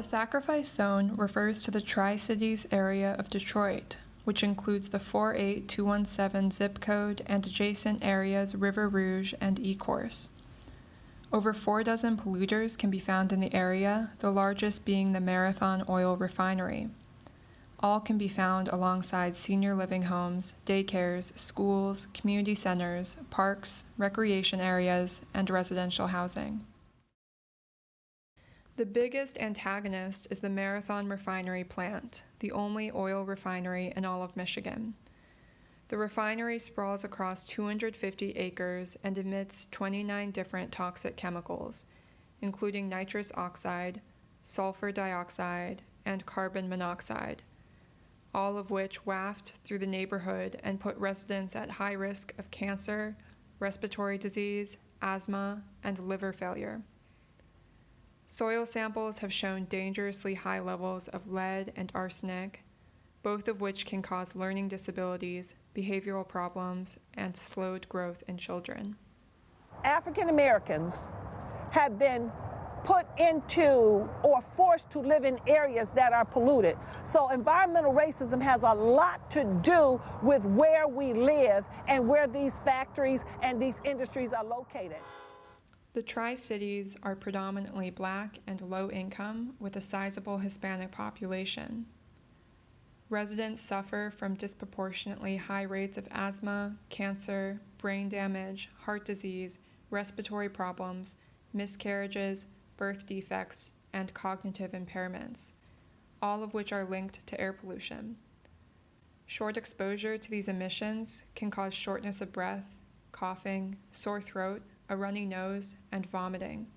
The Sacrifice Zone refers to the Tri-Cities area of Detroit, which includes the 48217 zip code and adjacent areas River Rouge and Ecorse. Over 4 dozen polluters can be found in the area, the largest being the Marathon Oil Refinery. All can be found alongside senior living homes, daycares, schools, community centers, parks, recreation areas, and residential housing. The biggest antagonist is the Marathon Refinery plant, the only oil refinery in all of Michigan. The refinery sprawls across 250 acres and emits 29 different toxic chemicals, including nitrous oxide, sulfur dioxide, and carbon monoxide, all of which waft through the neighborhood and put residents at high risk of cancer, respiratory disease, asthma, and liver failure. Soil samples have shown dangerously high levels of lead and arsenic, both of which can cause learning disabilities, behavioral problems, and slowed growth in children. African Americans have been put into or forced to live in areas that are polluted. So environmental racism has a lot to do with where we live and where these factories and these industries are located. The Tri-Cities are predominantly Black and low income with a sizable Hispanic population. Residents suffer from disproportionately high rates of asthma, cancer, brain damage, heart disease, respiratory problems, miscarriages, birth defects, and cognitive impairments, all of which are linked to air pollution. Short exposure to these emissions can cause shortness of breath, coughing, sore throat, a runny nose, and vomiting.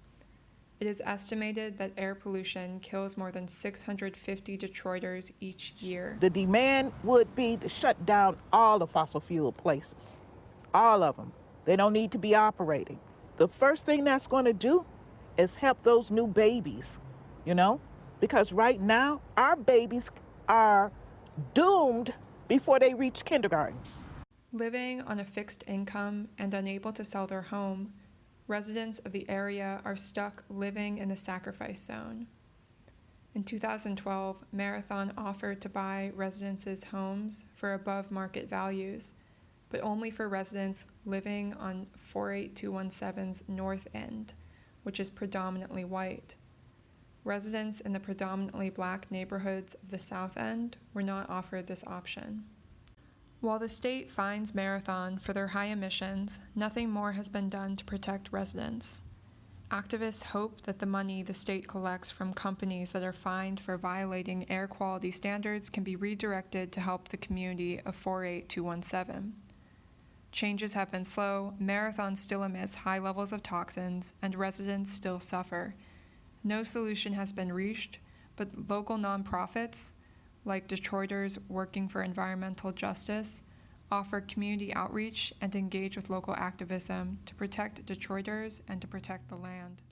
It is estimated that air pollution kills more than 650 Detroiters each year. The demand would be to shut down all the fossil fuel places, all of them. They don't need to be operating. The first thing that's going to do is help those new babies, because right now our babies are doomed before they reach kindergarten. Living on a fixed income and unable to sell their home, residents of the area are stuck living in the Sacrifice Zone. In 2012, Marathon offered to buy residents' homes for above market values, but only for residents living on 48217's north end, which is predominantly white. Residents in the predominantly Black neighborhoods of the south end were not offered this option. While the state fines Marathon for their high emissions, nothing more has been done to protect residents. Activists hope that the money the state collects from companies that are fined for violating air quality standards can be redirected to help the community of 48217. Changes have been slow, Marathon still emits high levels of toxins, and residents still suffer. No solution has been reached, but local nonprofits, like Detroiters Working for Environmental Justice, offer community outreach and engage with local activism to protect Detroiters and to protect the land.